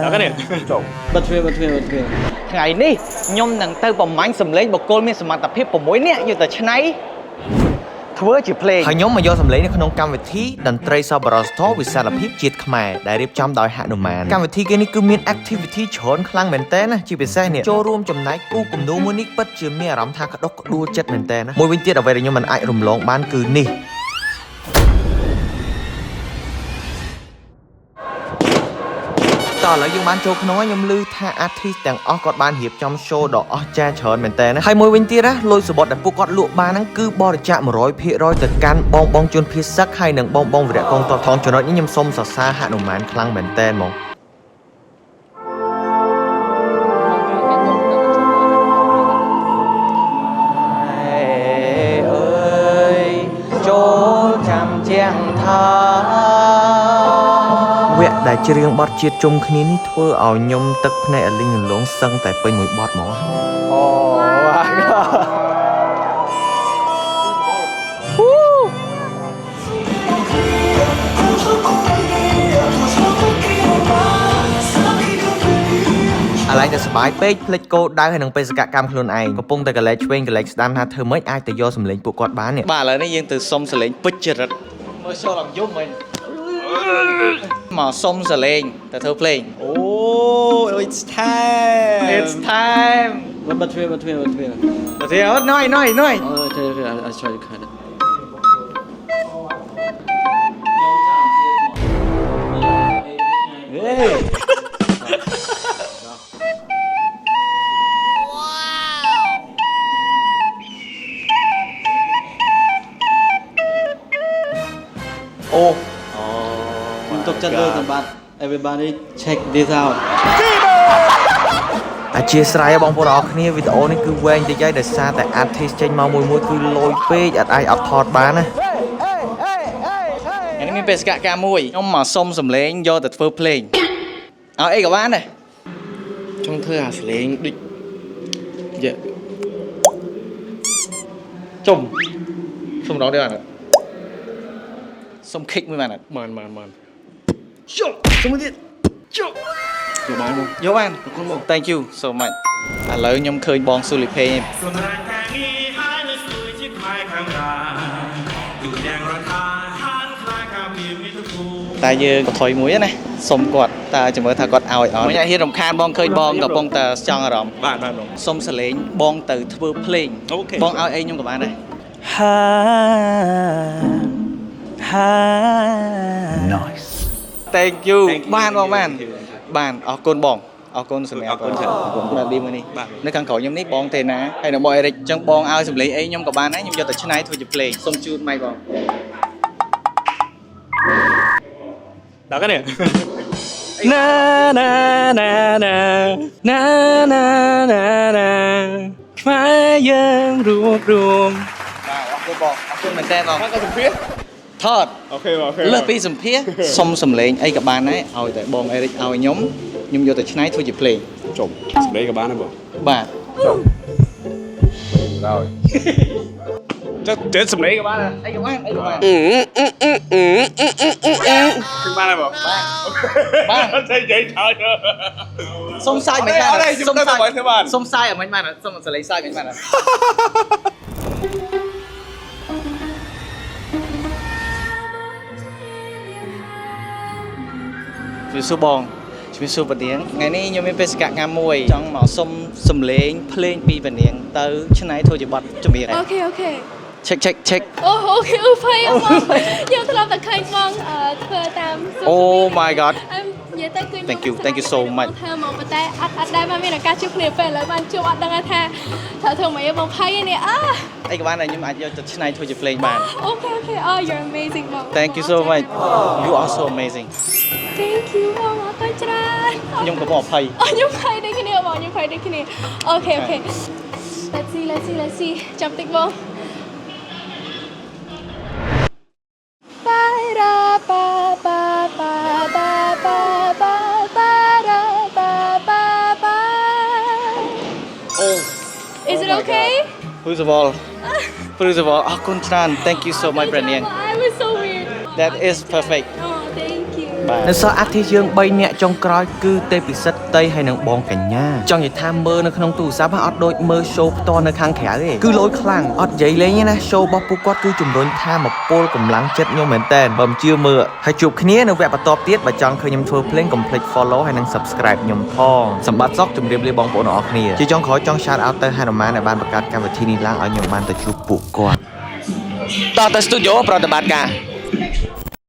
Đó cái này bật thuyền ngày ní nhom nằng tơ bầm mánh sầm lấy bọc côn miên sầm mặt tập hiệp bầm mối nè như tờ chân ấy thưa chỉ play ហើយខ្ញុំមកយកសម្លេងនៅក្នុងកម្មវិធីតន្ត្រីសប្បុរសធម៌វិសាលភាពជាតិខ្មែរដែលរៀបចំដោយហនុមានកម្មវិធីគេនេះគឺមាន activity ច្រើនខ្លាំងមែនតើណាជាពិសេសនេះចូលរួមចំណែកគូគំនូរមួយនេះពិតជាមានអារម្មណ៍ថាក្តុកក្តួលចិត្តមែនតើណាមួយវិញទៀតអ្វីដែលខ្ញុំមិនអាចរំលងបានគឺនេះតោះឥឡូវយើងបានចូលក្នុងហើយខ្ញុំឮថា artist ទាំងអស់គាត់បានរៀបចំ show ដ៏អស្ចារ្យច្រើនមែនតើណាហើយមួយវិញទៀតណាលុយសបុតដែលពួកគាត់លក់បានហ្នឹងគឺបរិច្ចាគ 100% ទៅកាន់បងជនភៀសសឹកហើយនិងបងវីរៈកងទ័ពថងចំណុចនេះខ្ញុំសូមសរសើរហនុមានខ្លាំងមែនតើហ្មងចូលចាំជាងថាវគ្គដែលច្រៀងបទជាតិជុំគ្នានេះធ្វើឲ្យខ្ញុំទឹកភ្នែកអលិញរលងសឹងតែពេញមួយបទហ្មងអូ អាឡែងតែសប្បាយពេកភ្លេចគោលដៅហើយនឹងបេសកកម្មខ្លួនឯងកំពុងតែកលែកឆ្វេងកលែកស្ដាំថាធ្វើម៉េចអាចទៅយកសម្លេងពួកគាត់បាននេះបាទឥឡូវនេះយើងទៅសុំសម្លេងពេជ្រចរិតមើលចូលឡើងយំមែនមកសុំសម្លេងទៅធ្វើភ្លេងអូ it's time បត់thuyền ទៅអត់ណយ I'll try to cut it អូ ตกใจเลยสัมบัติ everybody check this out អធិស្ឋានបងប្អូនអរគ្នាវីដេអូនេះគឺវែងតិចហើយដោយសារតែ artist ចេញមកមួយគឺលយពេកអត់អាចអត់ថតបានណាថ្ងៃនេះមានបេសកកម្មមួយខ្ញុំមកសុំសម្លេងយកទៅធ្វើភ្លេងឲ្យអីក៏បានដែរចង់ធ្វើអាសម្លេងដូចយ៉ាជុំសុំដងទៀតបានសុំ kick មួយបានបានជុំសុំមួយទៀតជុំយកបានមកយកបានអរគុណបង Thank you so much ឥឡូវខ្ញុំឃើញបងស៊ូលីផេតែយើងក៏ថយមួយណាសុំគាត់តើចាំមើលថាគាត់ឲ្យអត់មិនអាចហ៊ានរំខានបងឃើញបងកំពុងតែចង់អារម្មណ៍បាទបងសុំសលេងបងទៅធ្វើភ្លេងបងឲ្យអីខ្ញុំក៏បានដែរNice Thank you បានបងបានអរគុណបងអរគុណសម្រាប់បងបាទឌីមួយនេះនៅខាងក្រោយខ្ញុំនេះបងទេណាហើយនៅបងអេរិចចឹងបងឲ្យសម្លេងអីខ្ញុំក៏បានដែរខ្ញុំយកទៅឆ្នៃធ្វើជាភ្លេងសុំជូនម៉ៃបង Đó cái này ណាខ្មែរយើងរួបរวมបាទអរគុណបងអរគុណមែនតើបងថតសម្ភារថតអូខេលើសពីសម្ភារសុំសម្លេងអីក៏បានដែរឲ្យតែបងអេរិចឲ្យខ្ញុំយកទៅឆ្នៃធ្វើជាភ្លេង Trộm Đấy các bạn này bảo បាទ Rồi Chắc chết sầm lấy các bạn này អីក៏បានCác bạn này bảo បាទ Thấy vậy trời សុំសាយមិនបាន Ở đây chúng ta bảo các bạn សុំសាយមិនបានសុំសលេងសាយមិនបានវាសួរបងជំរាបសួរប៉ានាងថ្ងៃនេះខ្ញុំមានបេសកកម្មមួយចង់មកសុំសំឡេងភ្លេងពីប៉ានាងទៅឆ្នៃធ្វើជាបទចម្រៀង អូខេ check អូខេភ័យអមខ្ញុំធ្លាប់តែឃើញបងធ្វើតាម Oh my god និយាយទៅគឺ Thank you so much ធ្វើមកប៉ុន្តែអត់ដែរបានមានឱកាសជួបគ្នាពេលឥឡូវបានជួបអត់ដឹងថាធ្វើម៉េចបងភ័យនេះអីក៏បានដែរខ្ញុំអាចយកទៅឆ្នៃធ្វើជាភ្លេងបាន អូខេ you're amazing បង Thank you so much you are so amazing Thank you បងអរគុណច្រើន ខ្ញុំក៏មកភ័យ ខ្ញុំភ័យដូចគ្នាបងខ្ញុំភ័យដូចគ្នាអូខេ Let's see ចាំតិចបងIs it okay? First of all, oh, Kuntran, thank you so much, Brandon. I was so weird. That is perfect. Oh, thank you នៅសល់អាទិយើង3នាក់ចុងក្រោយគឺទេពិសិដ្ឋតីហើយនឹងបងកញ្ញាចង់និយាយថាមើលនៅក្នុងទូរស័ព្ទអត់ដូចមើល show ផ្ទាល់នៅខាងក្រៅទេគឺលយខ្លាំងអត់និយាយលេងទេណា show របស់ពួកគាត់គឺជំរុញថាមពលកម្លាំងចិត្តខ្ញុំមែនតើបើមិនជឿមើលហើយជួបគ្នានៅវគ្គបន្តទៀតបើចង់ឃើញខ្ញុំធ្វើភ្លេងកុំភ្លេច follow ហើយនិង subscribe ខ្ញុំផងសម្បត្តិសុខជម្រាបលាបងប្អូនទាំងអស់គ្នាជាចុងក្រោយចង់ shout out ទៅហេតុម៉ានដែលបានបង្កើតកម្មវិធីនេះឡើងឲ្យខ្ញុំបានទៅជួបពួកគាត់តទៅ studio ប្រតិបត្តិការ